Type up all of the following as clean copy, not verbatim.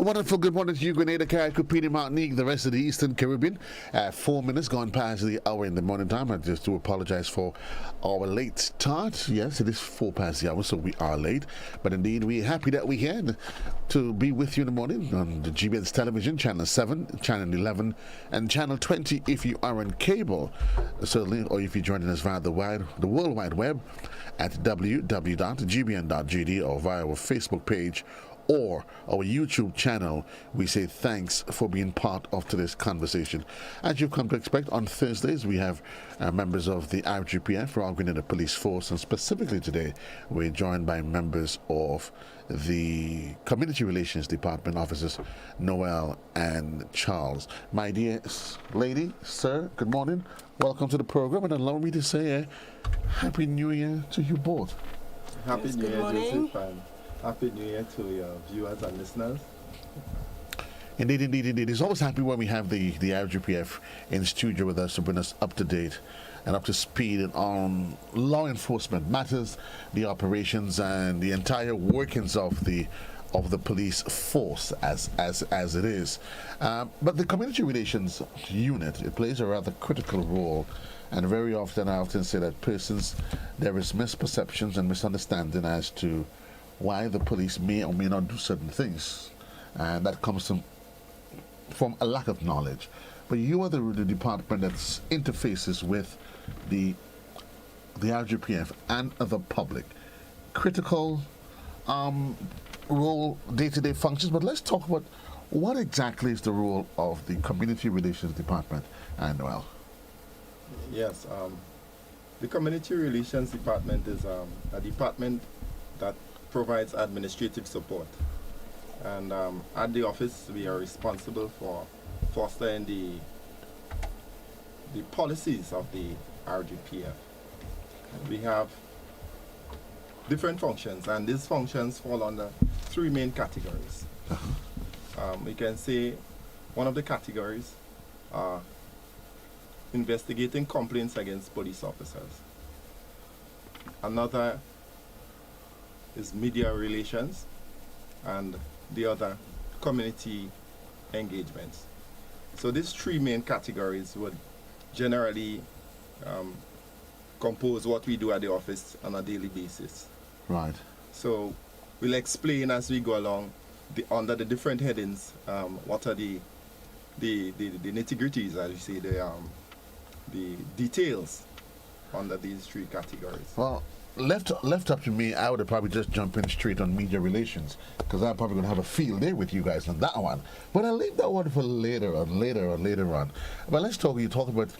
wonderful good morning to you, Grenada, Caribbean, Martinique, the rest of the Eastern Caribbean. 4 minutes gone past the hour in the morning time. I just do apologize for our late start. Yes, it is 4 past the hour, so we are late. But indeed, we're happy that we're here to be with you in the morning on the GBN's television, Channel 7, Channel 11, and Channel 20 if you are on cable, certainly, or if you're joining us via the World Wide Web at www.gbn.gd or via our Facebook page or our YouTube channel. We say thanks for being part of today's conversation. As you've come to expect, on Thursdays we have members of the RGPF, Royal Grenada Police Force, and specifically today we're joined by members of the Community Relations Department officers, Noel and Charles. My dear lady, sir, good morning. Welcome to the program, and allow me to say Happy New Year to you both. Happy New Year, Joseph, and Happy New Year to your viewers and listeners. Indeed, indeed, indeed. It's always happy when we have the RGPF in studio with us to bring us up to date and up to speed on law enforcement matters, the operations, and the entire workings of the police force as it is. But the community relations unit, it plays a rather critical role. And very often, I often say that there is misperceptions and misunderstanding as to why the police may or may not do certain things. And that comes from a lack of knowledge. But you are the department that interfaces with the RGPF and the public. Critical role, day-to-day functions. But let's talk about what exactly is the role of the Community Relations Department, and Noel. Yes, the Community Relations Department is a department that provides administrative support. And at the office, we are responsible for fostering the policies of the RGPF. We have different functions, and these functions fall under three main categories. We can say one of the categories are investigating complaints against police officers. Another is media relations, and the other community engagements. So these three main categories would generally compose what we do at the office on a daily basis. Right. So we'll explain as we go along under the different headings what are the nitty-gritties, as you say, the details under these three categories. Well, left up to me, I would have probably just jumped in straight on media relations, because I'm probably going to have a field day with you guys on that one. But I'll leave that one for later on. But let's talk. You talk about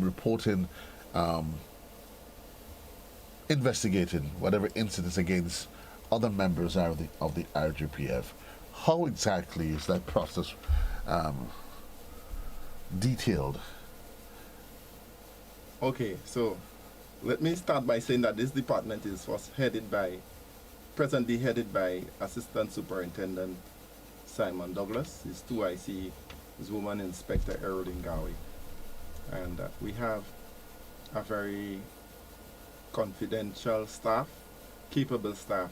reporting, investigating whatever incidents against other members of the RGPF. How exactly is that process detailed? Okay, so let me start by saying that this department is presently headed by Assistant Superintendent Simon Douglas. His 2IC is Woman Inspector Errolyn Gawi. And we have a very confidential staff, capable staff,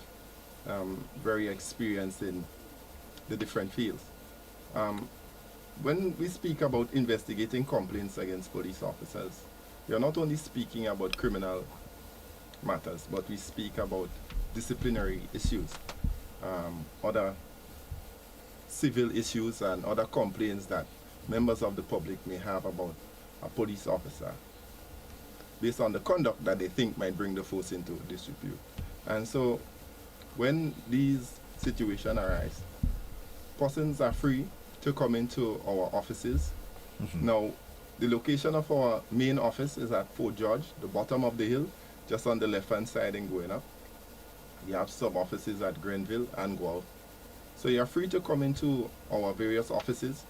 very experienced in the different fields. When we speak about investigating complaints against police officers, we are not only speaking about criminal matters, but we speak about disciplinary issues, other civil issues, and other complaints that members of the public may have about a police officer based on the conduct that they think might bring the force into disrepute. And so when these situations arise, persons are free to come into our offices. Mm-hmm. Now, the location of our main office is at Fort George, the bottom of the hill, just on the left-hand side and going up. We have sub-offices at Grenville and Guelph. So you're free to come into our various offices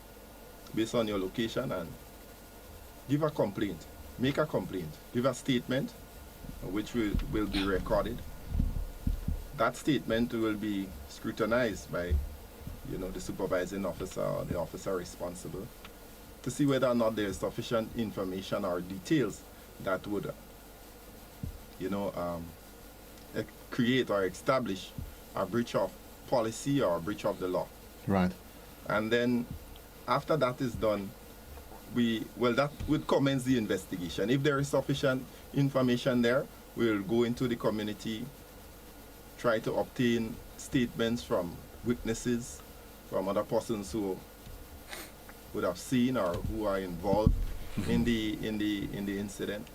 based on your location and give a complaint, make a complaint, give a statement, which will be recorded. That statement will be scrutinized by the supervising officer or the officer responsible, to see whether or not there is sufficient information or details that would, create or establish a breach of policy or a breach of the law. Right. And then after that is done, that would commence the investigation. If there is sufficient information there, we'll go into the community, try to obtain statements from witnesses, from other persons who would have seen or who are involved in the incident.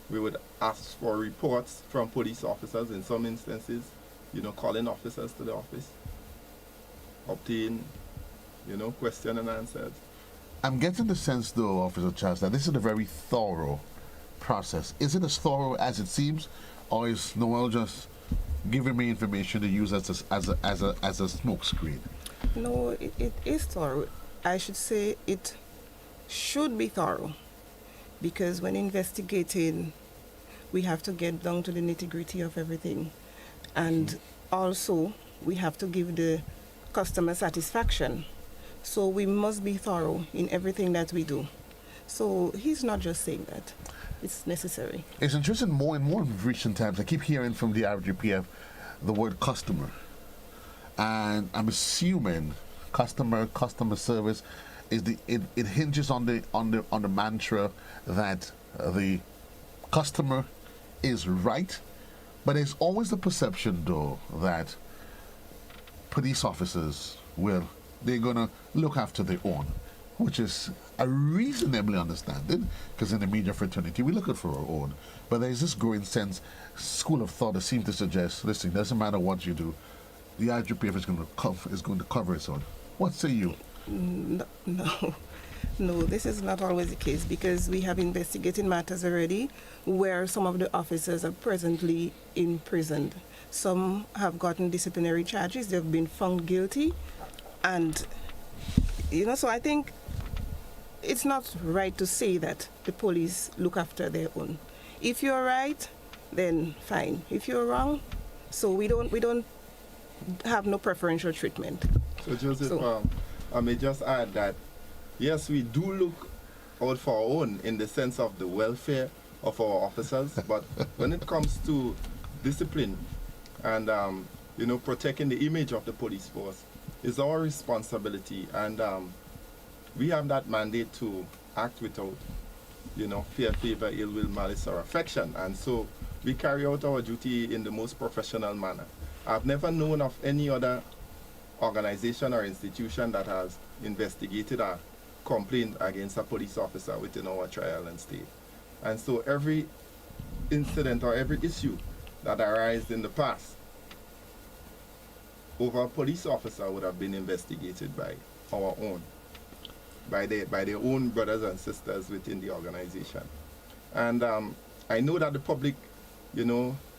We would ask for reports from police officers in some instances, calling officers to the office, obtain, question and answers. I'm getting the sense, though, Officer Charles, that this is a very thorough process. Is it as thorough as it seems, or is Noel just giving me information to use as a smoke screen? No, it is thorough. I should say it should be thorough, because when investigating, we have to get down to the nitty-gritty of everything. And also, we have to give the customer satisfaction. So we must be thorough in everything that we do. So he's not just saying that. It's necessary. It's interesting more and more in recent times. I keep hearing from the RGPF the word customer. And I'm assuming customer service is it hinges on the mantra that the customer is right, but there's always the perception, though, that police officers they're gonna look after their own, which is a reasonably understanding, because in the media fraternity we look out for our own. But there's this growing school of thought that seems to suggest, listen, doesn't matter what you do, the RGPF is going to cover its own. What say you? No, this is not always the case, because we have investigating matters already where some of the officers are presently imprisoned. Some have gotten disciplinary charges, they've been found guilty, and so I think it's not right to say that the police look after their own. If you're right, then fine. If you're wrong, so we don't have no preferential treatment. So Joseph, I may just add that yes, we do look out for our own in the sense of the welfare of our officers, but when it comes to discipline and protecting the image of the police force, it's our responsibility, and we have that mandate to act without fear, favor, ill will, malice, or affection. And so we carry out our duty in the most professional manner. I've never known of any other organization or institution that has investigated a complaint against a police officer within our trial and state. And so every incident or every issue that arose in the past over a police officer would have been investigated by our own, by their own brothers and sisters within the organization. And I know that the public,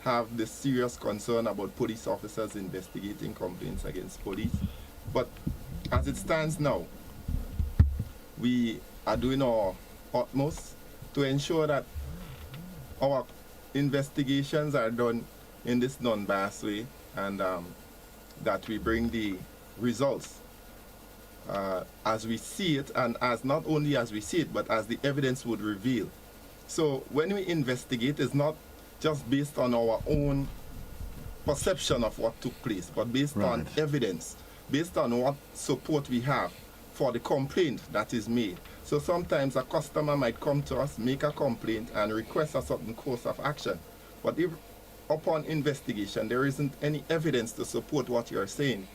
have this serious concern about police officers investigating complaints against police. But as it stands now, we are doing our utmost to ensure that our investigations are done in this non-biased way, and that we bring the results as we see it, and as not only as we see it, but as the evidence would reveal. So when we investigate, it's not just based on our own perception of what took place, but based on evidence, based on what support we have for the complaint that is made. So sometimes a customer might come to us, make a complaint, and request a certain course of action. But if upon investigation there isn't any evidence to support what you're saying,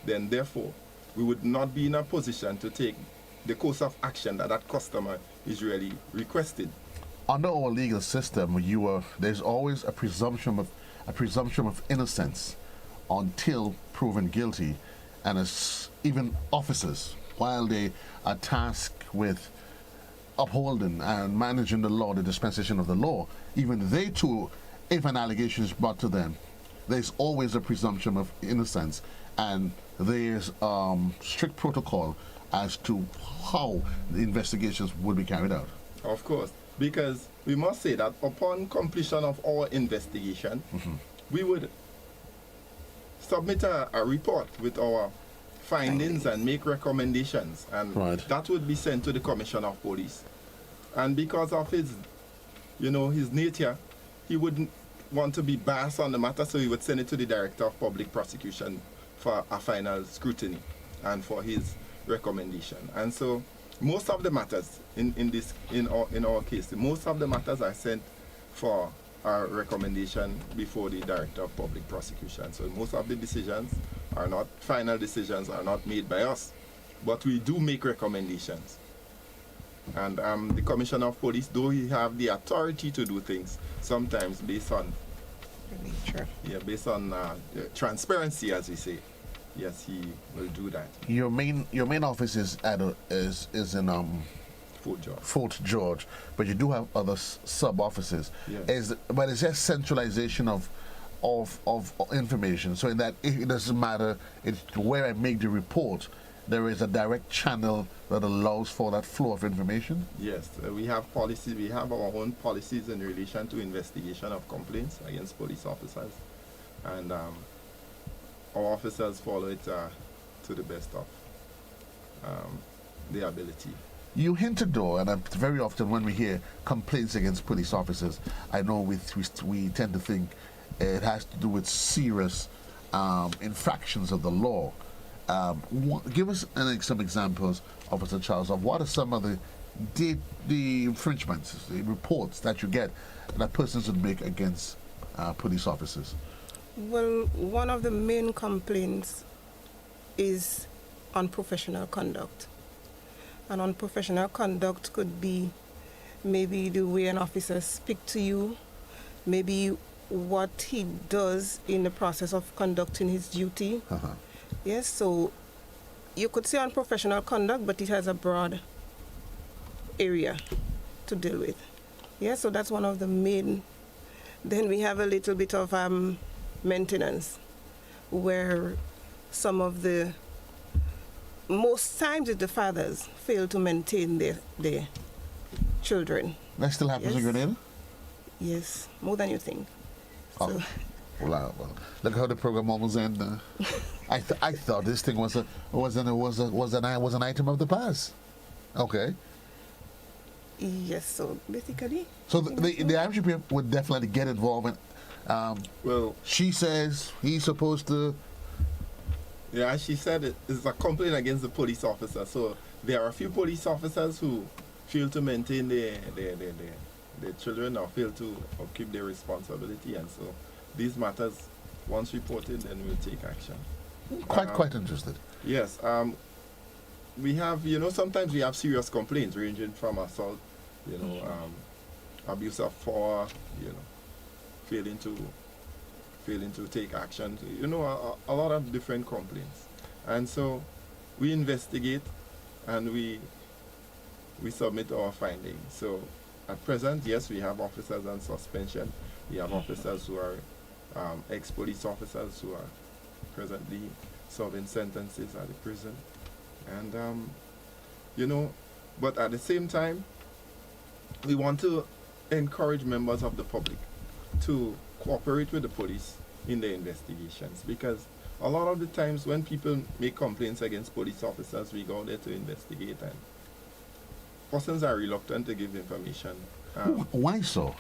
then therefore we would not be in a position to take the course of action that that customer is really requested. Under our legal system, there's always a presumption of innocence until proven guilty, and as even officers, while they are tasked with upholding and managing the law, the dispensation of the law, even they too, if an allegation is brought to them, there's always a presumption of innocence, and there's strict protocol as to how the investigations would be carried out. Of course, because we must say that upon completion of our investigation, we would submit a report with our findings and make recommendations, and that would be sent to the Commissioner of Police. And because of his nature, he wouldn't want to be biased on the matter, so he would send it to the Director of Public Prosecution for a final scrutiny and for his recommendation. And so most of the matters in our case, most of the matters are sent for our recommendation before the Director of Public Prosecution. So most of the decisions are not, final decisions are not made by us, but we do make recommendations. And the Commissioner of Police, though he have the authority to do things, sometimes based on based on transparency, as we say, yes, he will do that. Your main office is is in Fort George, but you do have other sub offices. Yes. But is there centralization of information? So in that it doesn't matter where I make the report, there is a direct channel that allows for that flow of information? Yes, we have policies. We have our own policies in relation to investigation of complaints against police officers, and our officers follow it to the best of their ability. You hinted though, and very often when we hear complaints against police officers, I know we tend to think it has to do with serious infractions of the law. Give us some examples, Officer Charles, of what are some of the infringements, the reports that you get that persons would make against police officers. Well, one of the main complaints is unprofessional conduct. And unprofessional conduct could be maybe the way an officer speaks to you, maybe what he does in the process of conducting his duty. Yes, so you could say unprofessional conduct, but it has a broad area to deal with. Yes, so that's one of the main. Then we have a little bit of maintenance, where some of the, most times the fathers fail to maintain their children. That still happens in Grenada? Yes, more than you think. Oh. So, well, look how the program almost ended. I thought this thing was an item of the past. Okay. yes, so basically. So the RGPF would definitely get involved. Well, she says he's supposed to. yeah, as she said, it's a complaint against the police officer. So there are a few police officers who fail to maintain their children or fail to keep their responsibility, and so these matters, once reported, then we'll take action. Quite interested. Yes. We have, sometimes we have serious complaints ranging from assault, abuse of power, failing to take action, a lot of different complaints. And so we investigate and we submit our findings. So at present, yes, we have officers on suspension. We have officers who are ex-police officers who are presently serving sentences at the prison. And, but at the same time, we want to encourage members of the public to cooperate with the police in their investigations, because a lot of the times when people make complaints against police officers, we go there to investigate, and persons are reluctant to give information. Why so?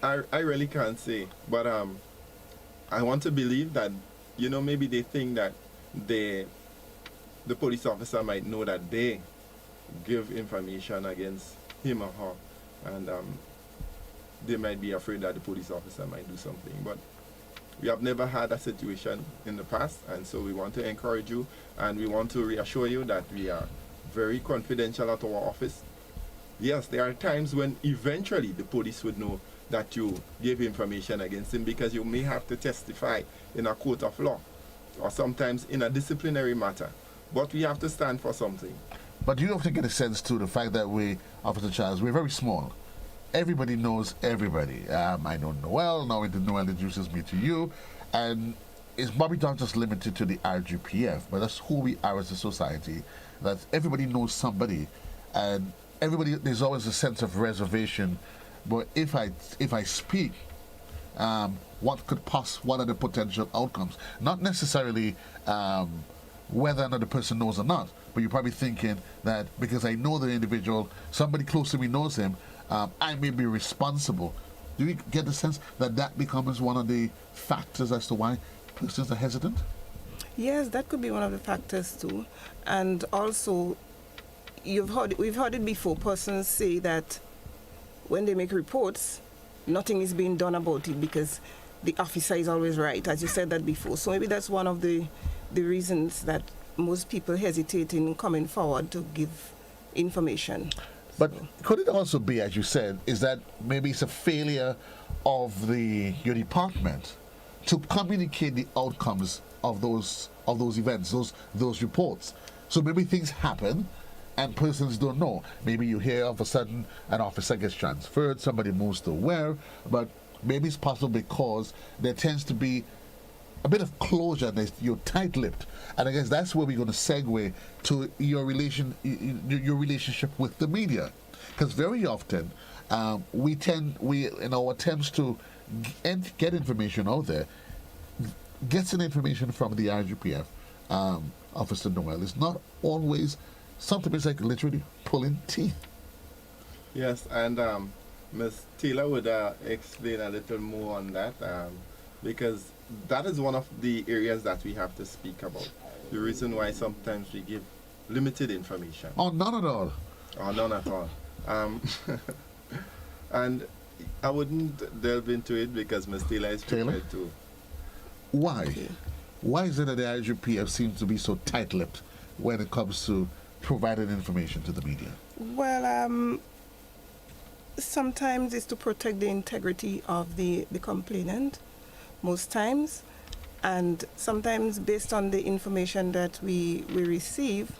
I really can't say, but I want to believe that, maybe they think that the police officer might know that they give information against him or her, and they might be afraid that the police officer might do something. But we have never had a situation in the past, and so we want to encourage you, and we want to reassure you that we are very confidential at our office. Yes, there are times when eventually the police would know that you gave information against him, because you may have to testify in a court of law or sometimes in a disciplinary matter. But we have to stand for something. But you have to get a sense too, the fact that we, Officer Charles, we're very small. Everybody knows everybody. I know Noel, now Noel introduces me to you, and it's probably not just limited to the RGPF, but that's who we are as a society, that everybody knows somebody, and there's always a sense of reservation. But if I speak, what are the potential outcomes? Not necessarily whether another person knows or not, but you're probably thinking that because I know the individual, somebody close to me knows him, I may be responsible. Do you get the sense that becomes one of the factors as to why persons are hesitant? Yes, that could be one of the factors too. And also, we've heard it before. Persons say that when they make reports, nothing is being done about it because the officer is always right, as you said that before. So maybe that's one of the reasons that most people hesitate in coming forward to give information. But could it also be, as you said, is that maybe it's a failure of your department to communicate the outcomes of those events, those reports? So maybe things happen and persons don't know. Maybe you hear of a sudden an officer gets transferred, somebody moves to where, but maybe it's possible because there tends to be a bit of closure and you're tight-lipped. And I guess that's where we're going to segue to your relationship with the media. Because very often we in our attempts to get information out there, getting information from the RGPF, Officer Noel, is not always, sometimes it's like literally pulling teeth. Yes, and Ms. Taylor would explain a little more on that, because that is one of the areas that we have to speak about. The reason why sometimes we give limited information. Oh, none at all. Or none at all. And I wouldn't delve into it because Ms. Taylor is prepared to. Why? Okay. Why is it that the RGPF seems to be so tight-lipped when it comes to providing information to the media? Well, sometimes it's to protect the integrity of the complainant, most times, and sometimes based on the information that we receive,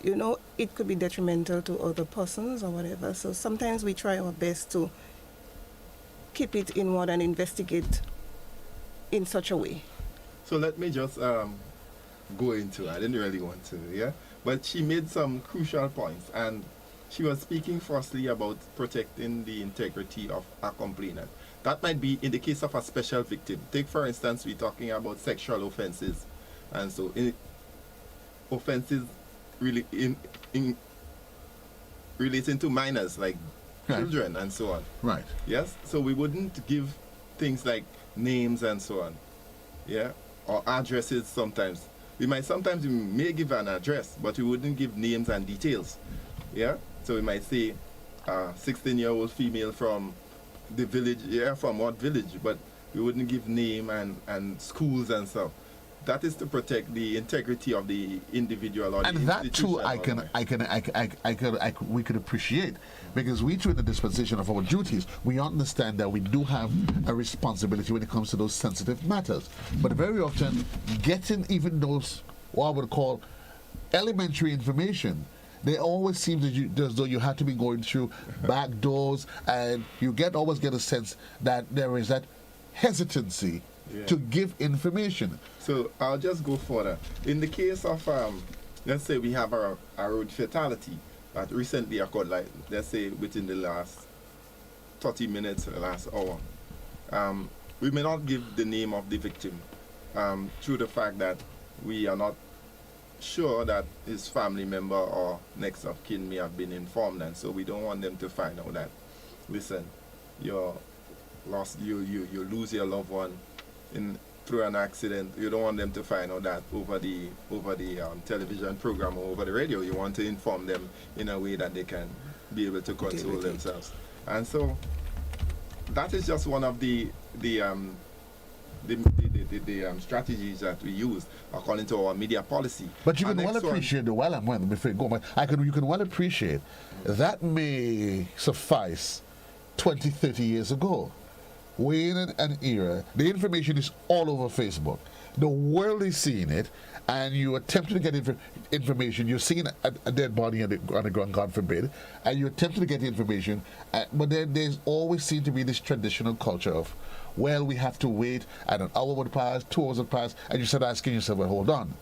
you know, it could be detrimental to other persons or whatever. So sometimes we try our best to keep it inward and investigate in such a way. So let me just go into, I didn't really want to, yeah? But she made some crucial points, and she was speaking firstly about protecting the integrity of a complainant. That might be in the case of a special victim. Take, for instance, we're talking about sexual offenses. And so offenses really in relating to minors, like children and so on. Right. Yes? So we wouldn't give things like names and so on. Yeah? Or addresses sometimes. We may give an address, but we wouldn't give names and details. Yeah? So we might say 16-year-old female from the village, from what village, but we wouldn't give name and schools and stuff. That is to protect the integrity of the individual or the institution. And that too, we could appreciate, because we too, in the dispensation of our duties, we understand that we do have a responsibility when it comes to those sensitive matters. But very often, getting even those what I would call elementary information, they always seem as though you have to be going through back doors, and you always get a sense that there is that hesitancy to give information. So I'll just go further. In the case of, let's say we have a road fatality that recently occurred, like let's say within the last 30 minutes, the last hour, we may not give the name of the victim through the fact that we are not sure that his family member or next of kin may have been informed, and so we don't want them to find out that, listen, you lose your loved one through an accident. You don't want them to find out that over the television program or over the radio. You want to inform them in a way that they can be able to control themselves. And so that is just one of the strategies that we use according to our media policy. But you can well appreciate you can well appreciate that may suffice 20, 30 years ago. We're in an era, the information is all over Facebook. The world is seeing it, and you attempting to get information. You're seeing a dead body on the ground, God forbid, and you're attempting to get the information. But then there's always seemed to be this traditional culture of, well, we have to wait, and an hour would pass, 2 hours would pass, and you start asking yourself, well, hold on.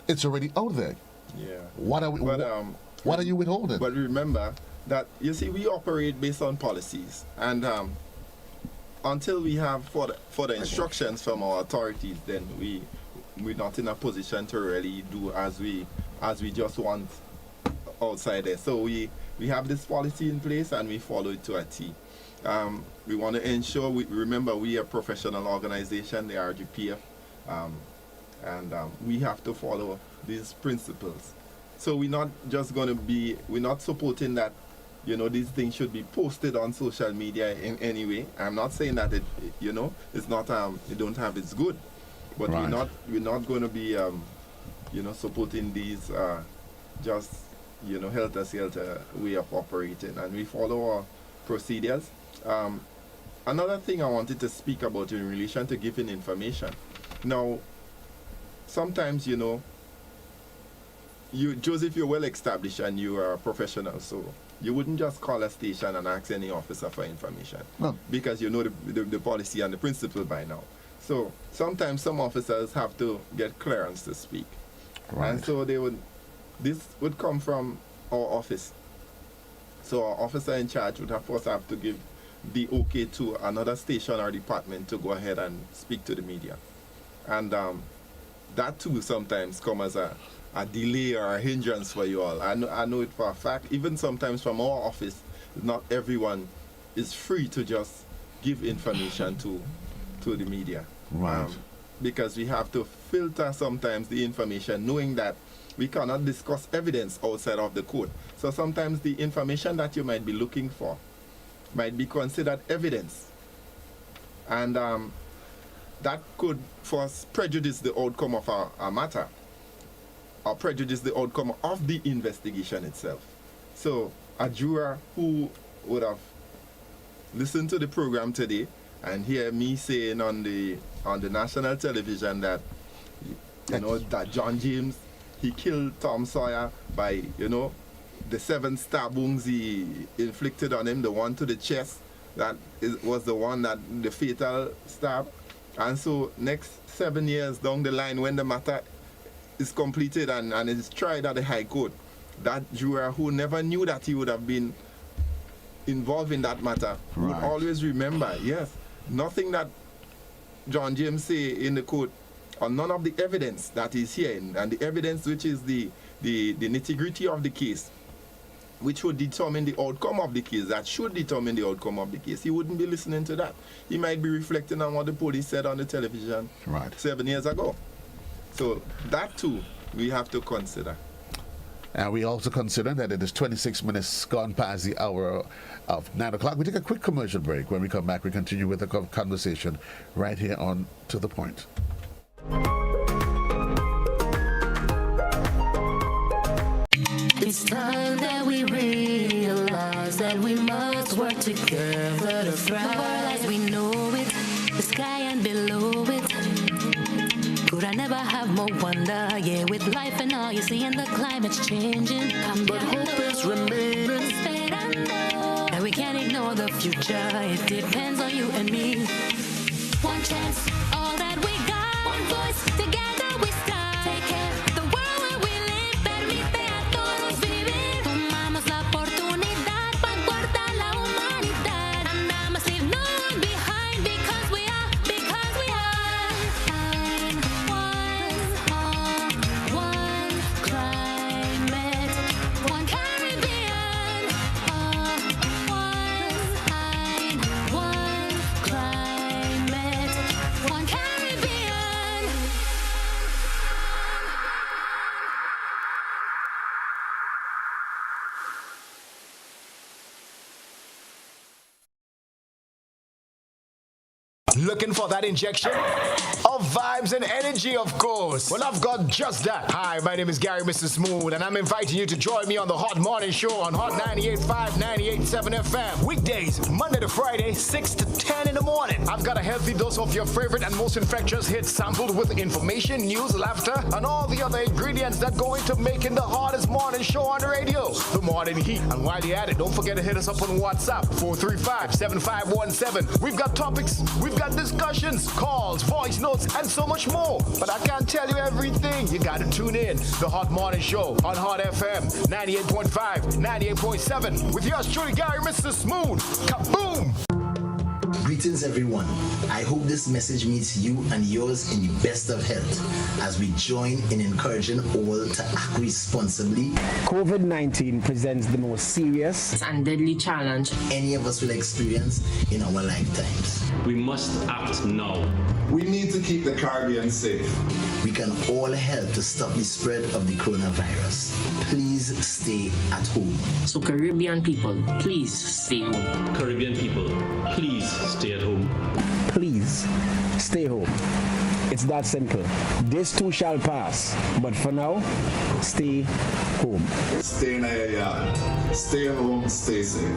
It's already out there. Yeah. What are you withholding? But remember that, you see, we operate based on policies, and until we have further instructions from our authorities, then we're not in a position to really do as we just want outside there. So we have this policy in place and we follow it to a T. We want to ensure, remember we are a professional organization, the RGPF, And we have to follow these principles. So we're not just going to be, we're not supporting that, you know, these things should be posted on social media in any way. I'm not saying that it you know, it's not, it don't have its good. But Right. we're not going to be, you know, supporting these just, you know, helter-skelter way of operating. And we follow our procedures. Another thing I wanted to speak about in relation to giving information. Now, sometimes, you know, Joseph, you're well established and you are a professional, so you wouldn't just call a station and ask any officer for information. No. Because you know the policy and the principle by now. So sometimes some officers have to get clearance to speak. Right. And so this would come from our office. So our officer in charge would first have to give the okay to another station or department to go ahead and speak to the media. And that too sometimes come as a delay or a hindrance for you all. I know it for a fact. Even sometimes from our office, not everyone is free to just give information to the media. Right. Because we have to filter sometimes the information, knowing that we cannot discuss evidence outside of the court. So sometimes the information that you might be looking for might be considered evidence. And that could first prejudice the outcome of a matter, or prejudice the outcome of the investigation itself. So a juror who would have listened to the program today and hear me saying on the national television that, you know, that John James, he killed Tom Sawyer by, you know, the 7 stab wounds he inflicted on him, the one to the chest, that was the one that the fatal stab. And so next 7 years down the line, when the matter is completed and is tried at the High Court, that juror who never knew that he would have been involved in that matter would Right. always remember, yes, nothing that John James say in the court, or none of the evidence that he's hearing, and the evidence which is the nitty-gritty of the case, which would determine the outcome of the case, that should determine the outcome of the case. He wouldn't be listening to that. He might be reflecting on what the police said on the television Right. 7 years ago. So that too, we have to consider. And we also consider that it is 26 minutes gone past the hour of 9 o'clock. We take a quick commercial break. When we come back, we continue with the conversation right here on To The Point. It's time that we realize that we must work together to thrive. The world as we know it, the sky and below it. Could I never have more wonder? Yeah, with life and all you see and the climate's changing. But hope is remaining. That we can't ignore the future. It depends on you and me. One chance, all that we got. One voice, together we stand. Take care, the world where we live. Permite a todos vivir. Tomamos la oportunidad para guardar la humanidad. And I must leave no one behind because we are. One climate, one Caribbean. One climate, one Caribbean. Looking for that injection of vibes and energy, of course. Well, I've got just that. Hi, my name is Gary Mr. Smooth, and I'm inviting you to join me on the Hot Morning Show on Hot 98.5, 98.7 FM. Weekdays, Monday to Friday, 6 to 10 in the morning. I've got a healthy dose of your favorite and most infectious hits sampled with information, news, laughter, and all the other ingredients that go into making the hottest morning show on the radio. The Morning Heat. And while you're at it, don't forget to hit us up on WhatsApp, 435-7517. We've got topics, we've got discussions, calls, voice notes, and so much more. But I can't tell you everything. You gotta tune in. The Hot Morning Show on Hot FM 98.5, 98.7 with yours truly, Gary Mr. Smooth. Kaboom! Greetings, everyone. I hope this message meets you and yours in the best of health as we join in encouraging all to act responsibly. COVID-19 presents the most serious and deadly challenge any of us will experience in our lifetimes. We must act now. We need to keep the Caribbean safe. We can all help to stop the spread of the coronavirus. Please stay at home. So Caribbean people, please stay home. Caribbean people, please stay at home. Please stay home. It's that simple. This too shall pass, but for now, stay home. Stay in your yard. Stay home, stay safe.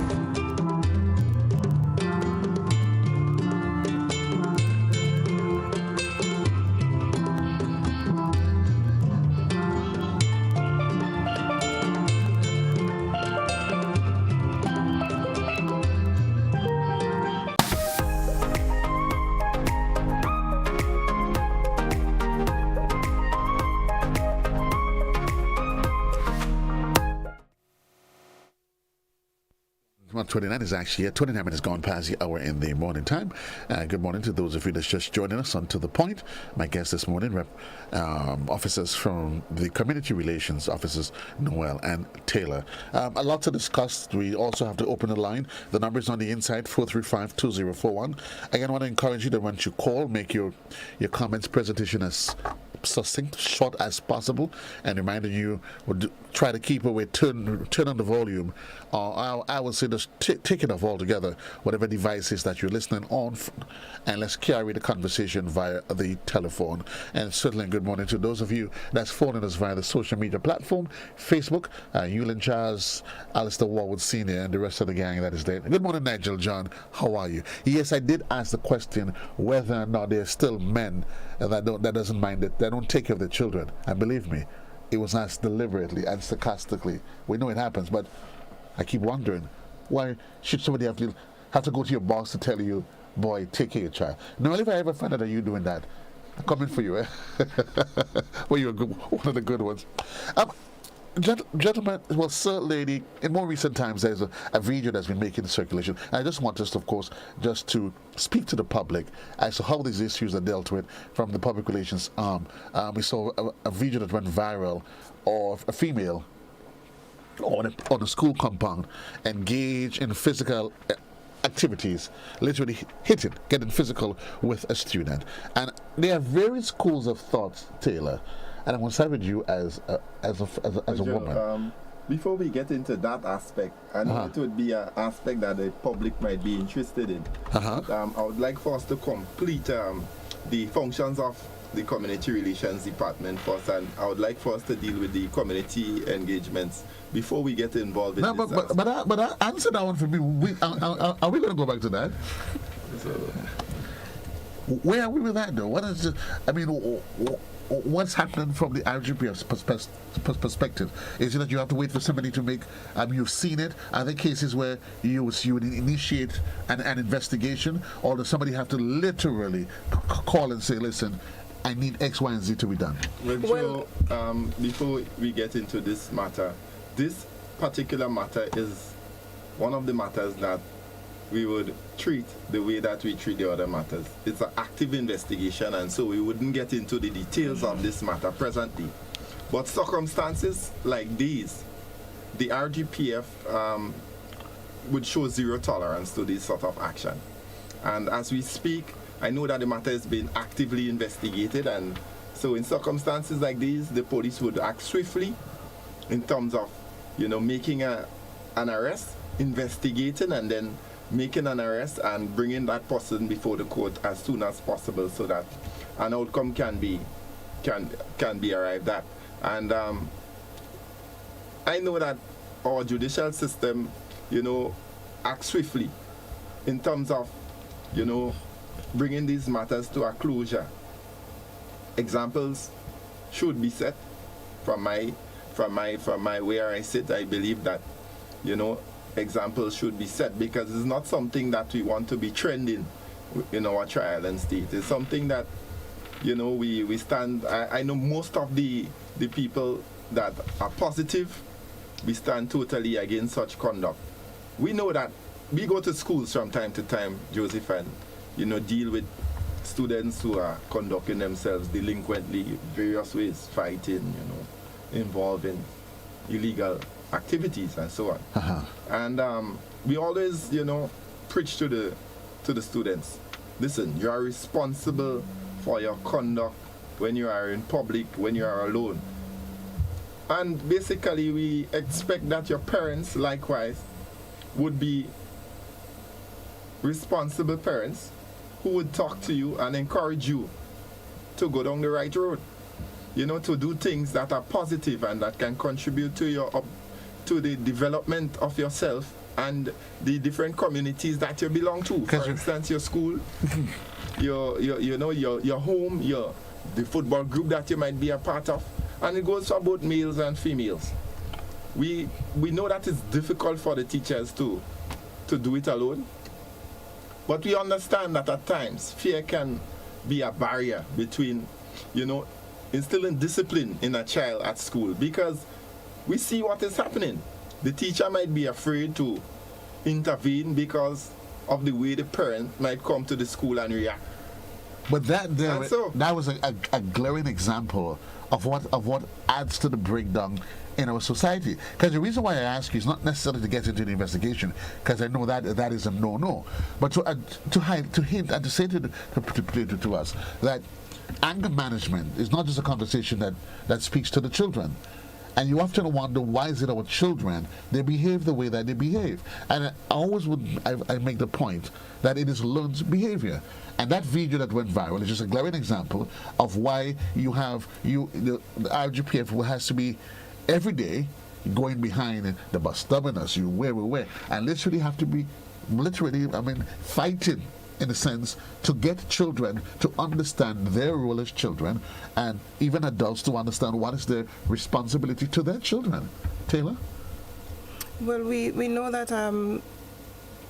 Well, 29 is actually 29 minutes gone past the hour in the morning time. Good morning to those of you that's just joining us on To The Point. My guest this morning, officers from the Community Relations Officers, Noel and Taylor. A lot to discuss. We also have to open the line. The number is on the inside, 435-2041. Again, I want to encourage you that once you call, make your comments presentation as succinct, short as possible, and reminding you, try to keep away, turn on the volume, or I would say just take it off altogether, whatever devices that you're listening on, and let's carry the conversation via the telephone. And certainly good morning to those of you that's following us via the social media platform, Facebook, Yulin Charles, Alistair Warwood Sr., and the rest of the gang that is there. Good morning, Nigel John. How are you? Yes, I did ask the question whether or not there's still men that doesn't mind it. They don't take care of their children. And believe me, it was asked deliberately and sarcastically. We know it happens, but I keep wondering, why should somebody have to go to your boss to tell you, boy, take care of your child? Now, if I ever find out that you're doing that, I'm coming for you. Well, you're one of the good ones. Gentlemen, well, sir, lady, in more recent times, there's a video that's been making circulation. I just want us, of course, just to speak to the public as to how these issues are dealt with from the public relations arm. We saw a video that went viral of a female on a school compound engaged in physical activities, literally getting physical with a student. And there are various schools of thought, Taylor, and I'm going to start with you as a woman. Before we get into that aspect, I know it would be an aspect that the public might be interested in. I would like for us to complete the functions of the Community Relations Department first, and I would like for us to deal with the community engagements before we get involved in this. But answer that one for me. Are we going to go back to that? So, where are we with that, though? What is what's happening from the RGPF's perspective? Is it that you have to wait for somebody to make, you've seen it? Are there cases where you would initiate an investigation, or does somebody have to literally call and say, listen, I need X, Y, and Z to be done? Well, before we get into this matter, this particular matter is one of the matters that we would treat the way that we treat the other matters. It's an active investigation, and so we wouldn't get into the details of this matter presently. But circumstances like these, the RGPF would show zero tolerance to this sort of action. And as we speak, I know that the matter is being actively investigated, and so in circumstances like these, the police would act swiftly in terms of, making an arrest, investigating, and then making an arrest and bringing that person before the court as soon as possible, so that an outcome can be arrived at. And I know that our judicial system, acts swiftly in terms of, bringing these matters to a closure. Examples should be set from my where I sit. I believe that, examples should be set, because it's not something that we want to be trending in our trial and state. It's something that, we stand. I know most of the people that are positive, we stand totally against such conduct. We know that we go to schools from time to time, Joseph, and deal with students who are conducting themselves delinquently, various ways, fighting, involved in illegal activities and so on. And we always, preach to the students, listen, you are responsible for your conduct when you are in public, when you are alone. And basically we expect that your parents likewise would be responsible parents who would talk to you and encourage you to go down the right road, to do things that are positive and that can contribute to the development of yourself and the different communities that you belong to. For instance, your school, your home, the football group that you might be a part of, and it goes for both males and females. We know that it's difficult for the teachers to do it alone, but we understand that at times fear can be a barrier between, instilling discipline in a child at school, because we see what is happening. The teacher might be afraid to intervene because of the way the parent might come to the school and react. But that was a glaring example of what adds to the breakdown in our society. Because the reason why I ask you is not necessarily to get into the investigation, because I know that is a no-no, but to hint and to say to us that anger management is not just a conversation that speaks to the children. And you often wonder, why is it our children, they behave the way that they behave? And I always I make the point that it is learned behavior. And that video that went viral is just a glaring example of why the RGPF has to be every day going behind the bus terminus, where, and literally have to be, fighting in a sense to get children to understand their role as children, and even adults to understand what is their responsibility to their children. Taylor? Well, we know that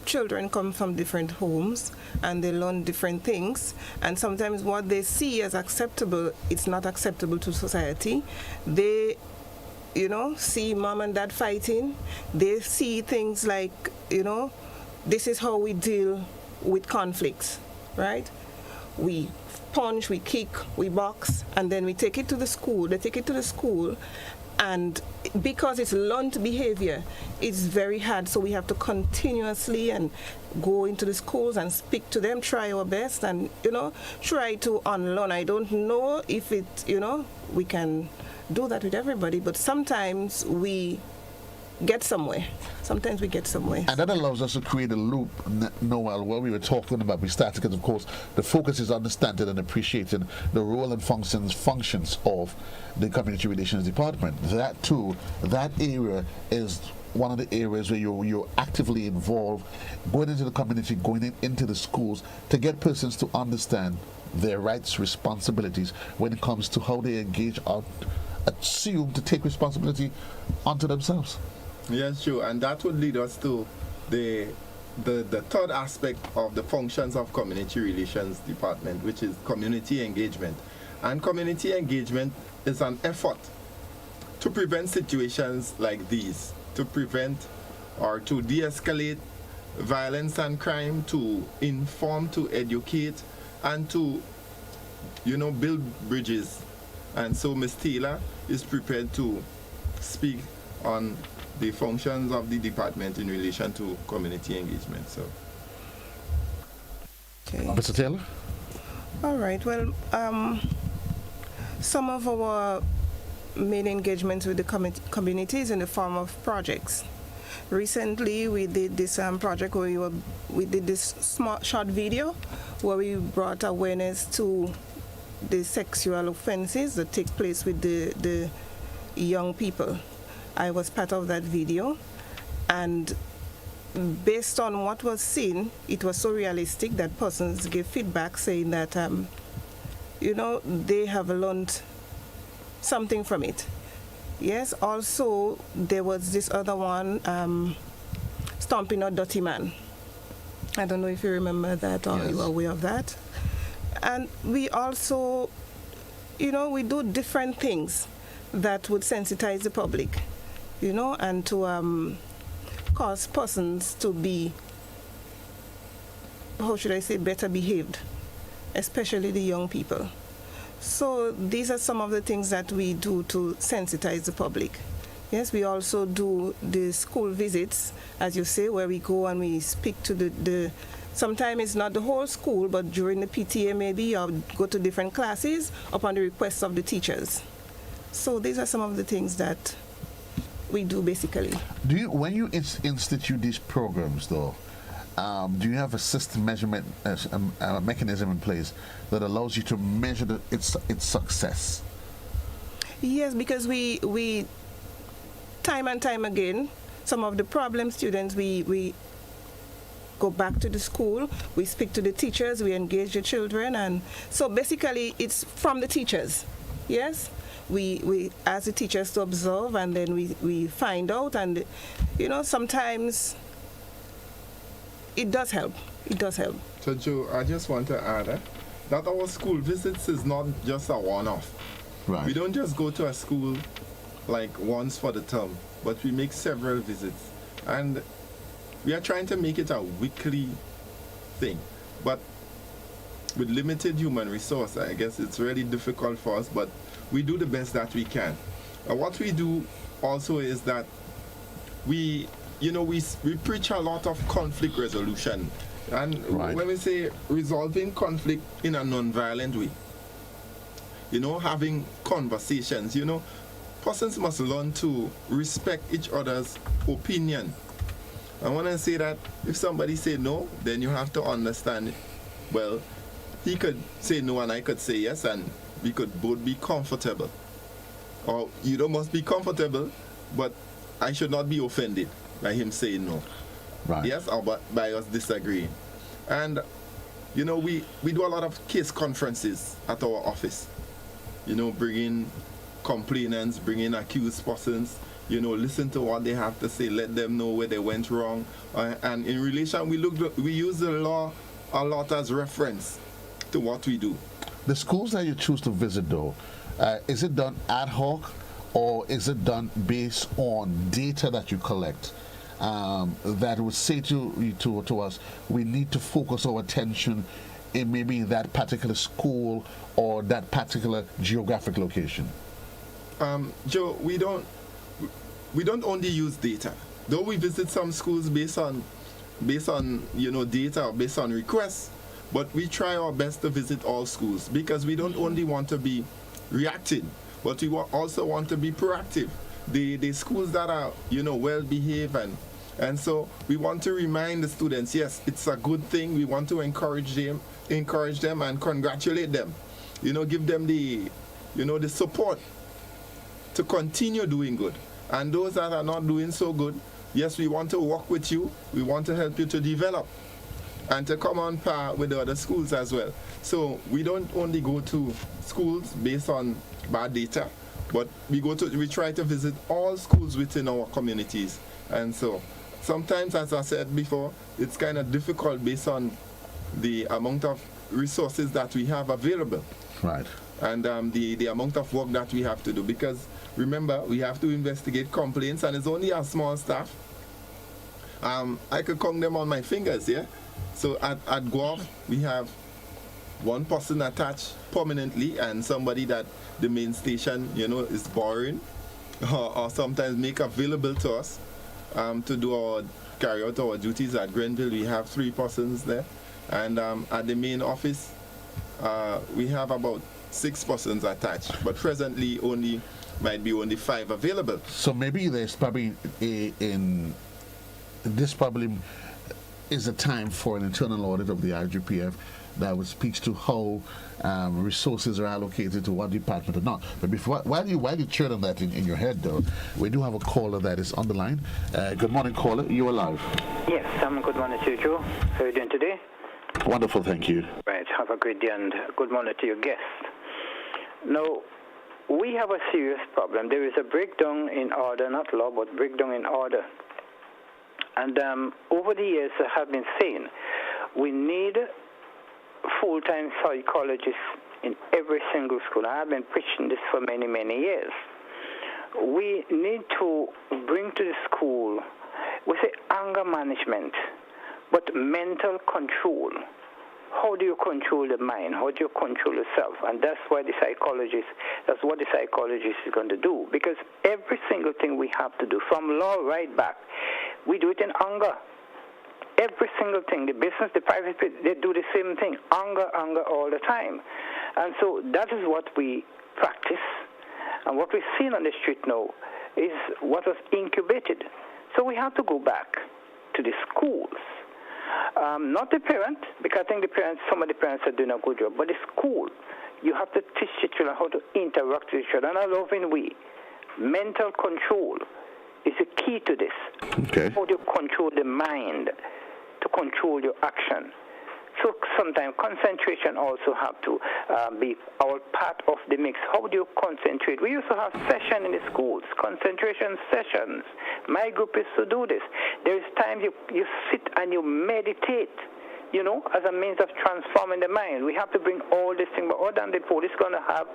children come from different homes and they learn different things, and sometimes what they see as acceptable, it's not acceptable to society. They see mom and dad fighting. They see things like, this is how we deal with conflicts, right? We punch, we kick, we box, and then we take it to the school. They take it to the school, and because it's learned behavior, it's very hard. So we have to continuously and go into the schools and speak to them, try our best, and try to unlearn. I don't know if we can do that with everybody, but sometimes we get somewhere. Sometimes we get somewhere. And that allows us to create a loop, Noel, where we were talking about. We started because, of course, the focus is understanding and appreciating the role and functions of the Community Relations Department. That, too, that area is one of the areas where you're actively involved, going into the community, going into the schools, to get persons to understand their rights, responsibilities when it comes to how they engage or assume to take responsibility onto themselves. Yes, sure, and that would lead us to the third aspect of the functions of Community Relations Department, which is community engagement. And community engagement is an effort to prevent situations like these, to prevent or to de-escalate violence and crime, to inform, to educate, and to, build bridges. And so Ms. Taylor is prepared to speak on the functions of the department in relation to community engagement. So, okay. Mr. Taylor? All right. Well, some of our main engagements with the community is in the form of projects. Recently, we did this project where we did this short video where we brought awareness to the sexual offenses that take place with the young people. I was part of that video, and based on what was seen, it was so realistic that persons gave feedback saying that, they have learned something from it. Yes, also there was this other one, Stomping a Dirty Man. I don't know if you remember that or you are aware of that. And we also, we do different things that would sensitize the public, and to cause persons to be how should I say, better behaved, especially the young people. So these are some of the things that we do to sensitize the public. Yes, we also do the school visits, as you say, where we go and we speak to the sometimes it's not the whole school, but during the PTA maybe, or go to different classes upon the request of the teachers. So these are some of the things that we do basically. Do you, when you institute these programs, though, do you have a system measurement a mechanism in place that allows you to measure its success? Yes, because we time and time again, some of the problem students, we go back to the school, we speak to the teachers, we engage the children, and so basically it's from the teachers. Yes, we ask the teachers to observe, and then we find out, and sometimes it does help. It does help. So Joe, I just want to add that our school visits is not just a one-off. Right. We don't just go to a school like once for the term, but we make several visits, and we are trying to make it a weekly thing. But with limited human resource, I guess it's really difficult for us, but we do the best that we can. What we do also is that we preach a lot of conflict resolution, and right. when we say resolving conflict in a non-violent way, having conversations, persons must learn to respect each other's opinion. I want to say that if somebody say no, then you have to understand, well, he could say no and I could say yes, and we could both be comfortable. Or you don't must be comfortable, but I should not be offended by him saying no. Right. Yes, or by us disagreeing. And we do a lot of case conferences at our office. Bringing complainants, bringing accused persons, listen to what they have to say, let them know where they went wrong. And in relation, we use the law a lot as reference to what we do. The schools that you choose to visit, though, is it done ad hoc, or is it done based on data that you collect that would say to us, we need to focus our attention in maybe that particular school or that particular geographic location? Joe, we don't only use data. Though we visit some schools based on data or based on requests, but we try our best to visit all schools, because we don't only want to be reacting, but we also want to be proactive. The schools that are well behaved, and so we want to remind the students, yes, it's a good thing. We want to encourage them and congratulate them. Give them the support to continue doing good. And those that are not doing so good, yes, we want to work with you. We want to help you to develop and to come on par with the other schools as well. So we don't only go to schools based on bad data, but we try to visit all schools within our communities. And so sometimes, as I said before, it's kind of difficult based on the amount of resources that we have available. Right. And the amount of work that we have to do, because remember, we have to investigate complaints, and it's only a small staff. I could count them on my fingers, yeah? So at Guelph, we have one person attached permanently, and somebody that the main station, is borrowing or sometimes make available to us to carry out our duties. At Grenville, we have 3 persons there. And at the main office, we have about 6 persons attached, but presently might be only 5 available. So maybe there's probably this probably is a time for an internal audit of the RGPF that would speak to how resources are allocated to what department or not. But while you churn on that in your head, though, we do have a caller that is on the line. Good morning, caller. You are live. Yes, good morning to you, Joe. How are you doing today? Wonderful, thank you. Right, have a great day, and good morning to your guests. Now, we have a serious problem. There is a breakdown in order, not law, but breakdown in order. And over the years, I have been saying we need full-time psychologists in every single school. I have been preaching this for many, many years. We need to bring to the school, we say anger management. But mental control, how do you control the mind? How do you control yourself? And that's what the psychologist is going to do. Because every single thing we have to do, from law right back, we do it in anger. Every single thing, the business, the private, they do the same thing, anger all the time. And so that is what we practice. And what we've seen on the street now is what was incubated. So we have to go back to the schools. Not the parent, because I think some of the parents are doing a good job, but the school, you have to teach the children how to interact with each other in a loving way. Mental control is the key to this. Okay. How do you control the mind to control your action? So sometimes concentration also have to be our part of the mix. How do you concentrate? We used to have sessions in the schools, concentration sessions. My group is to do this. There is times you sit and you meditate, as a means of transforming the mind. We have to bring all these things, but other than the police going to have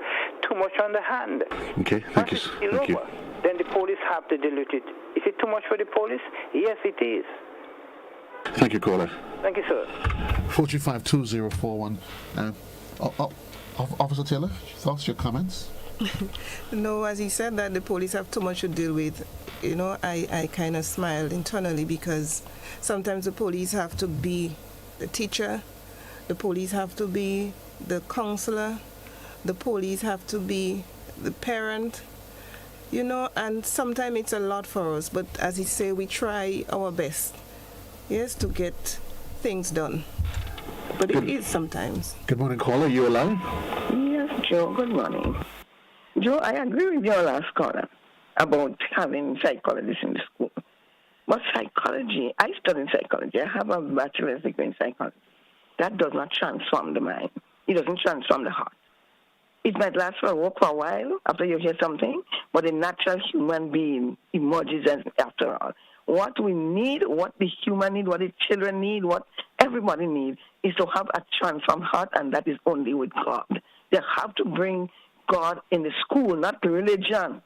too much on the hand. Okay, thank you. Thank you. Then the police have to dilute it. Is it too much for the police? Yes, it is. Thank you, caller. Thank you, sir. 435-2041. Officer Taylor, thoughts, your comments? No, as he said that the police have too much to deal with, I kind of smiled internally, because sometimes the police have to be the teacher, the police have to be the counselor, the police have to be the parent, and sometimes it's a lot for us, but as he say, we try our best, yes, to get things done. But it is sometimes. Good morning, caller. You alive? Yes, Joe. Good morning. Joe, I agree with your last caller about having psychologists in the school. But psychology, I study psychology. I have a bachelor's degree in psychology. That does not transform the mind. It doesn't transform the heart. It might last for a while after you hear something, but a natural human being emerges after all. What we need, what the human need, what the children need, what everybody needs is to have a transformed heart, and that is only with God. They have to bring God in the school, not religion,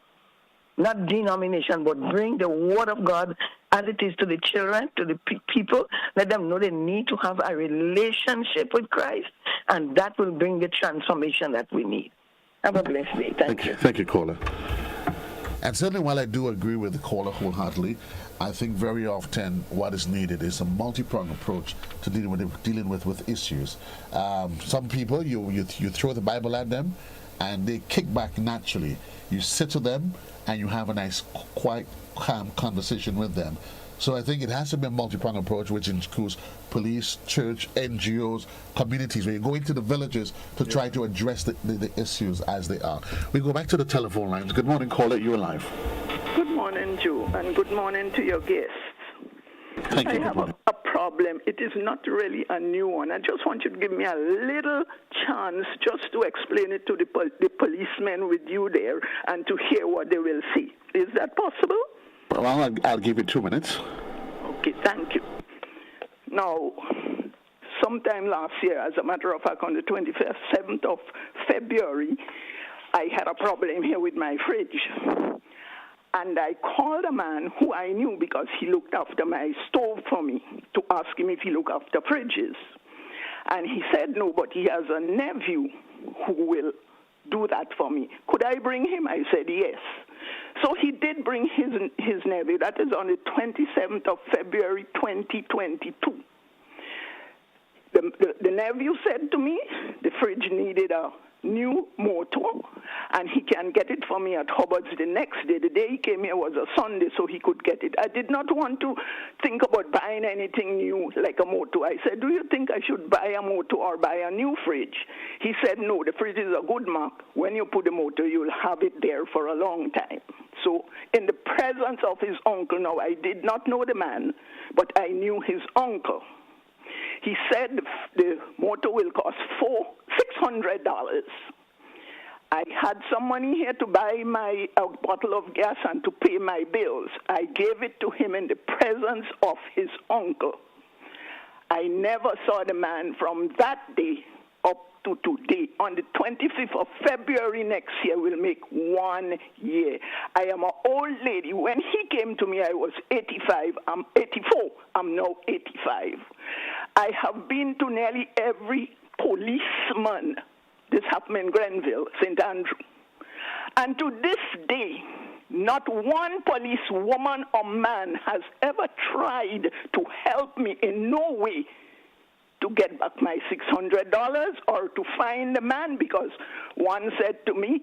not denomination, but bring the Word of God as it is to the children, to the people. Let them know they need to have a relationship with Christ, and that will bring the transformation that we need. Have a blessed day. Thank you. Thank you, caller. And certainly, while I do agree with the caller wholeheartedly, I think very often what is needed is a multi-pronged approach to dealing with issues. Some people, you throw the Bible at them, and they kick back naturally. You sit to them, and you have a nice, quiet, calm conversation with them. So I think it has to be a multi-pronged approach, which includes police, church, NGOs, communities, where you go into the villages to try to address the issues as they are. We go back to the telephone lines. Good morning, caller. You're live. Good morning, Joe, and good morning to your guests. Thank you. I have a problem. It is not really a new one. I just want you to give me a little chance just to explain it to the policemen with you there and to hear what they will see. Is that possible? Well, I'll give you 2 minutes. Okay, thank you. Now, sometime last year, as a matter of fact, on the 27th of February, I had a problem here with my fridge. And I called a man who I knew because he looked after my stove for me to ask him if he looked after fridges. And he said no, but he has a nephew who will do that for me. Could I bring him? I said yes. So he did bring his nephew. That is on the 27th of February 2022. The nephew said to me the fridge needed a new motor, and he can get it for me at Hubbard's the next day. The day he came here was a Sunday, so he could get it. I did not want to think about buying anything new like a motor. I said, do you think I should buy a motor or buy a new fridge? He said, no, the fridge is a good mark. When you put the motor, you'll have it there for a long time. So in the presence of his uncle, now I did not know the man, but I knew his uncle. He said the motor will cost $600. I had some money here to buy a bottle of gas and to pay my bills. I gave it to him in the presence of his uncle. I never saw the man from that day up to today, on the 25th of February next year, will make 1 year. I am an old lady. When he came to me, I was 85. I'm 84. I'm now 85. I have been to nearly every policeman. This happened in Grenville, St. Andrew. And to this day, not one policewoman or man has ever tried to help me in no way to get back my $600 or to find the man, because one said to me,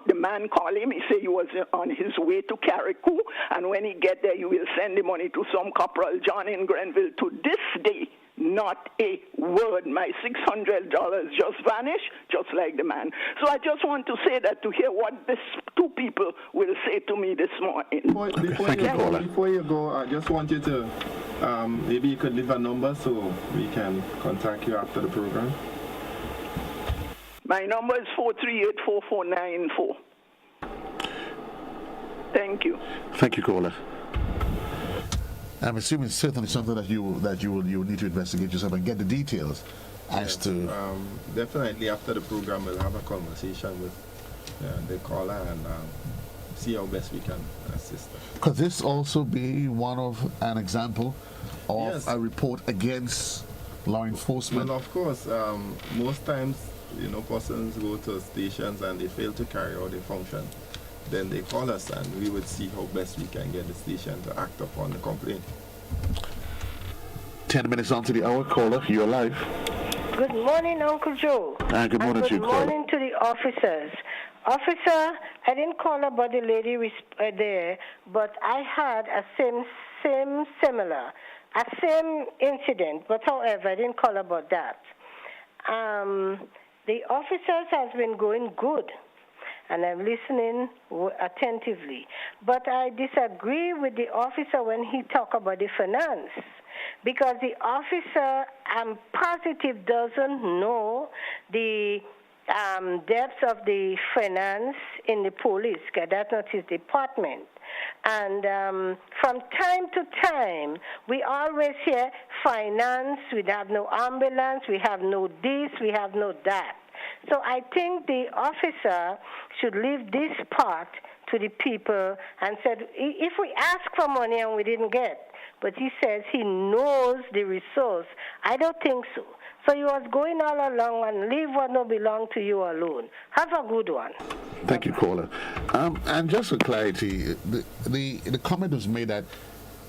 the man called him, he said he was on his way to Carriacou, and when he get there, you will send the money to some Corporal John in Grenville. To this day, not a word. My $600 just vanished, just like the man. So I just want to say that to hear what these two people will say to me this morning. Before you go, I just want you to, maybe you could leave a number so we can contact you after the program. My number is 438-4494. Thank you. Thank you, caller. I'm assuming it's certainly something that you will need to investigate yourself and get the details as to. Definitely after the program, we'll have a conversation with the caller and see how best we can assist them. Could this also be an example of a report against law enforcement? Well, of course, most times, persons go to stations and they fail to carry out their function. Then they call us and we would see how best we can get the station to act upon the complaint. 10 minutes on to the hour, caller, you're live. Good morning, Uncle Joe. Good morning to you, caller. Good morning to the officers. Officer, I didn't call about the lady there, but I had a similar incident, but however, I didn't call about that. The officers has been going good, and I'm listening attentively. But I disagree with the officer when he talk about the finance, because the officer, I'm positive, doesn't know the depths of the finance in the police, because that's not his department. And from time to time, we always hear finance, we have no ambulance, we have no this, we have no that. So I think the officer should leave this part to the people and said, if we ask for money and we didn't get, but he says he knows the resource, I don't think so. So you was going all along and leave what no belong to you alone. Have a good one. Thank you, caller. And just for clarity, the comment was made that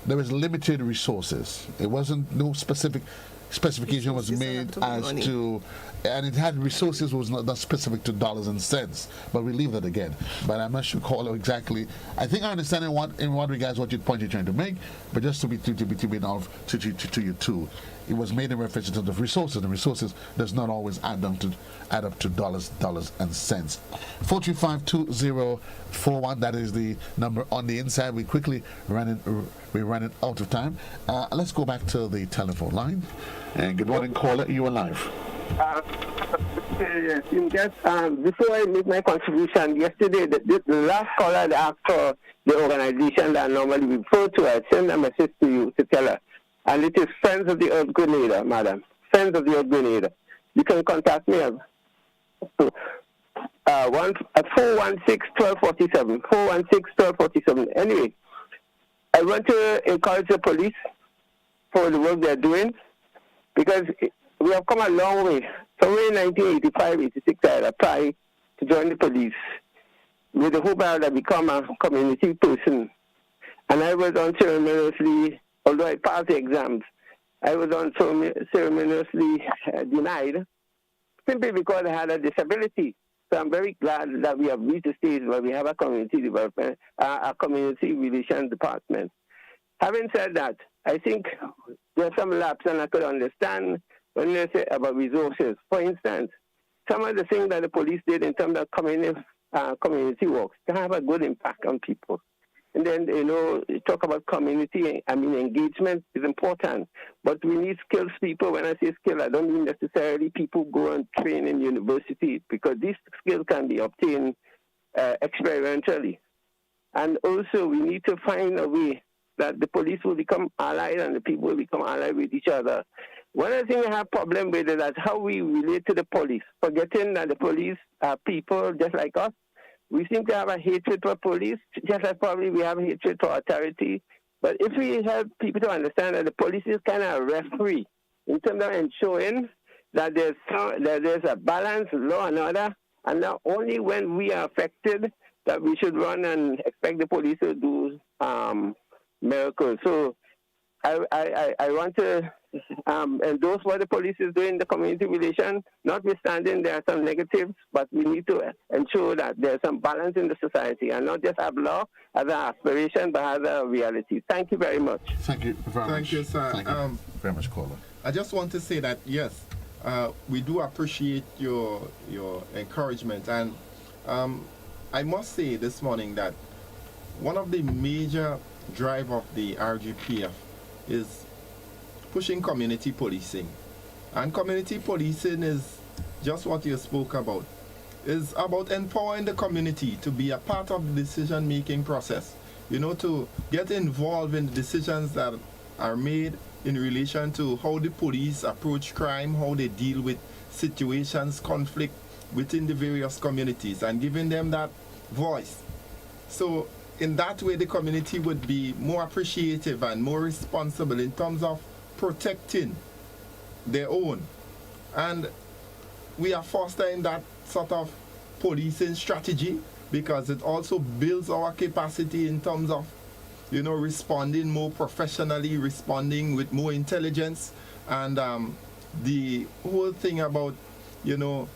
there was limited resources. It wasn't no specification was made as to, and it had resources was not specific to dollars and cents. But we leave that again. But I'm not sure, caller, exactly. I think I understand in what regards what point you're trying to make, but just to be to you too. It was made in reference to the resources. The resources does not always add up to dollars and cents. 435-2041. That is the number on the inside. We're running out of time. Let's go back to the telephone line. And good morning, caller. You are live. Before I make my contribution, yesterday the last caller that asked for the organization that I normally refer to, I sent a message to you to tell her. And it is Friends of the Earth Grenada, madam. Friends of the Earth Grenada. You can contact me at 416-1247. 416-1247. Anyway, I want to encourage the police for the work they're doing, because we have come a long way. Somewhere in 1985, 86, I had applied to join the police with the hope I would become a community person. And I was unceremoniously, although I passed the exams, I was unceremoniously denied, simply because I had a disability. So I'm very glad that we have reached a stage where we have a community development, a community relations department. Having said that, I think there's some lapse, and I could understand when they say about resources. For instance, some of the things that the police did in terms of community work can have a good impact on people. And then, talk about community, engagement is important. But we need skilled people. When I say skilled, I don't mean necessarily people go and train in university, because these skills can be obtained experientially. And also, we need to find a way that the police will become allied and the people will become allied with each other. One of the things I have problem with is that how we relate to the police, forgetting that the police are people just like us. We seem to have a hatred for police, just like probably we have a hatred for authority. But if we help people to understand that the police is kind of a referee in terms of ensuring that there's a balance, law and order, and not only when we are affected that we should run and expect the police to do miracles. So I want to endorse what the police is doing in the community relation. Notwithstanding, there are some negatives, but we need to ensure that there's some balance in the society and not just have law as an aspiration, but as a reality. Thank you very much. Thank you very much. Thank you, sir. Thank you very much, caller. I just want to say that, yes, we do appreciate your encouragement. And I must say this morning that one of the major drive of the RGPF is pushing community policing. And community policing is just what you spoke about. It's about empowering the community to be a part of the decision-making process. You know, to get involved in the decisions that are made in relation to how the police approach crime, how they deal with situations, conflict within the various communities, and giving them that voice. So in that way, the community would be more appreciative and more responsible in terms of protecting their own. And we are fostering that sort of policing strategy because it also builds our capacity in terms of, you know, responding more professionally, responding with more intelligence, and the whole thing about, you know,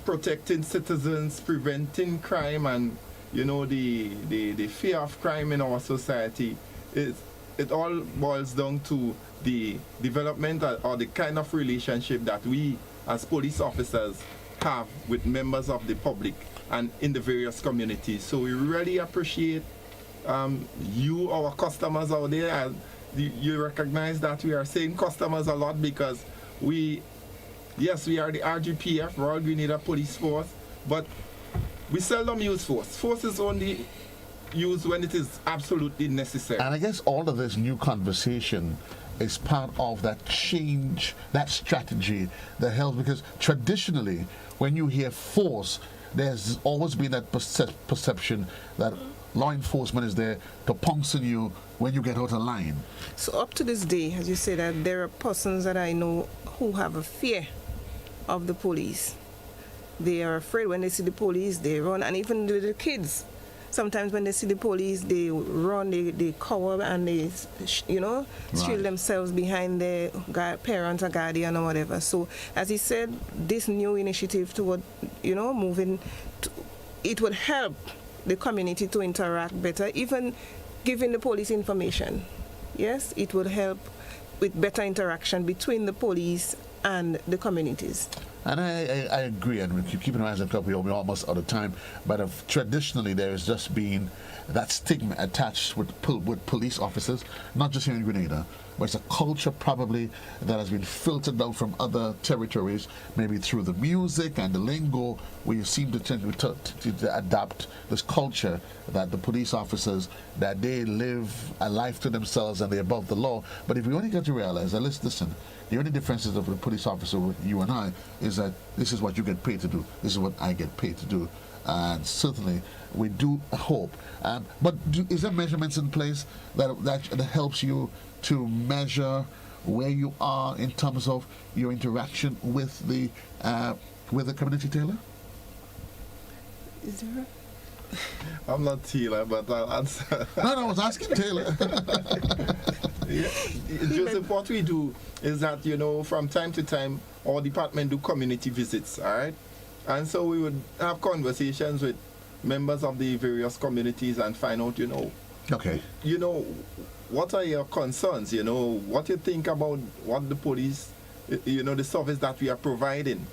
protecting citizens, preventing crime, and, you know, the fear of crime in our society. It all boils down to the development or the kind of relationship that we as police officers have with members of the public and in the various communities. So we really appreciate you, our customers out there, and you recognize that we are saying customers a lot because we are the RGPF, Royal Grenada Police Force, but we seldom use force. Force is only used when it is absolutely necessary. And I guess all of this new conversation is part of that change, that strategy that helps, because traditionally, when you hear force, there's always been that perception that law enforcement is there to puncture you when you get out of line. So up to this day, as you say, that there are persons that I know who have a fear of the police. They are afraid when they see the police, they run, and even the kids. Sometimes when they see the police, they run, they cover, and they, you know, shield themselves behind their parents or guardian or whatever. So, as he said, this new initiative toward, you know, moving, it would help the community to interact better, even giving the police information. Yes, it would help with better interaction between the police and the communities. And I agree, and we keep in mind that we're almost out of time, but traditionally there has just been that stigma attached with police officers, not just here in Grenada, but it's a culture probably that has been filtered out from other territories, maybe through the music and the lingo, where you seem to tend to adapt this culture that the police officers, that they live a life to themselves and they're above the law. But if we only get to realize that, listen, the only differences of a police officer with you and I is that this is what you get paid to do, this is what I get paid to do. And certainly we do hope. But is there measurements in place that helps you to measure where you are in terms of your interaction with the community, Taylor? Is there? I'm not Taylor, but I'll answer. No, I was asking Taylor. Joseph, what we do is that, you know, from time to time, our department do community visits, all right? And so we would have conversations with members of the various communities and find out, you know, you know, what are your concerns, you know, what you think about what the police, you know, the service that we are providing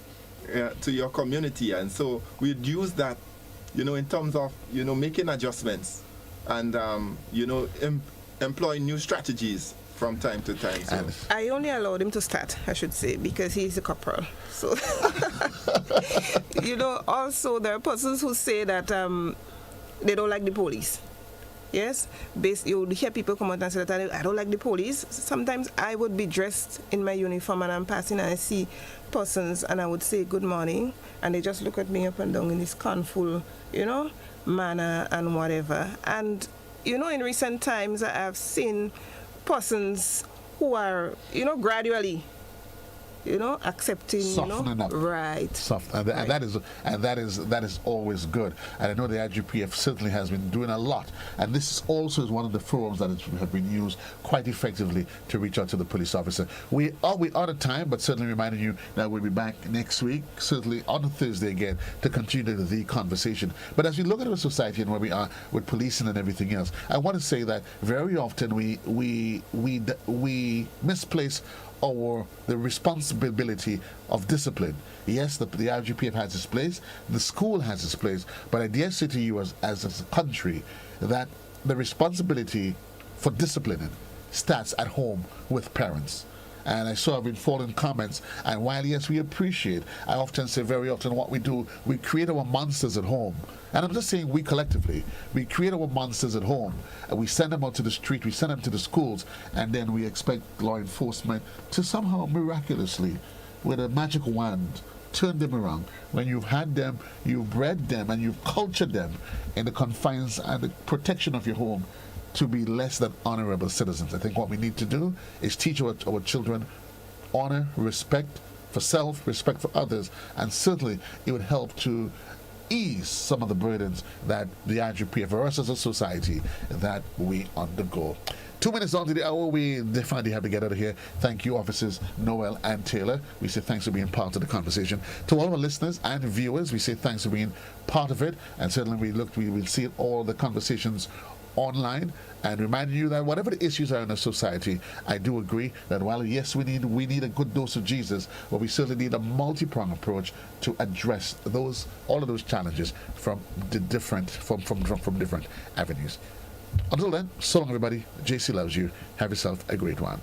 to your community. And so we'd use that, you know, in terms of, you know, making adjustments and, you know, employing new strategies from time to time. So. I only allowed him to start, I should say, because he's a corporal. So, you know, also there are persons who say that they don't like the police. Yes, you hear people come out and say that I don't like the police. Sometimes I would be dressed in my uniform and I'm passing and I see persons and I would say good morning and they just look at me up and down in this scornful, manner and whatever. And, in recent times I have seen persons who are, gradually accepting, softening up, right? Soft, and that is always good. And I know the RGPF certainly has been doing a lot. And this is also one of the forums that have been used quite effectively to reach out to the police officer. We are out of time, but certainly reminding you that we'll be back next week, certainly on a Thursday again, to continue the conversation. But as we look at our society and where we are with policing and everything else, I want to say that very often we misplace the responsibility of discipline. Yes, the RGPF has its place, the school has its place, but I dare say to you as a country that the responsibility for disciplining starts at home with parents. And I saw I've been following comments, and while yes, we appreciate, I often say very often what we do, we create our monsters at home. And I'm just saying we collectively, we create our monsters at home, and we send them out to the street, we send them to the schools, and then we expect law enforcement to somehow miraculously, with a magic wand, turn them around. When you've had them, you've bred them, and you've cultured them in the confines and the protection of your home to be less than honorable citizens. I think what we need to do is teach our children honor, respect for self, respect for others, and certainly it would help to ease some of the burdens that the RGPF for us as a society that we undergo. 2 minutes on to the hour, we definitely have to get out of here. Thank you, officers Noel and Taylor. We say thanks for being part of the conversation. To all our listeners and viewers, we say thanks for being part of it, and certainly we will see all the conversations online, and reminding you that whatever the issues are in our society, I do agree that while yes we need a good dose of Jesus, but we certainly need a multi-pronged approach to address all of those challenges from different avenues. Until then, so long everybody. JC loves you. Have yourself a great one.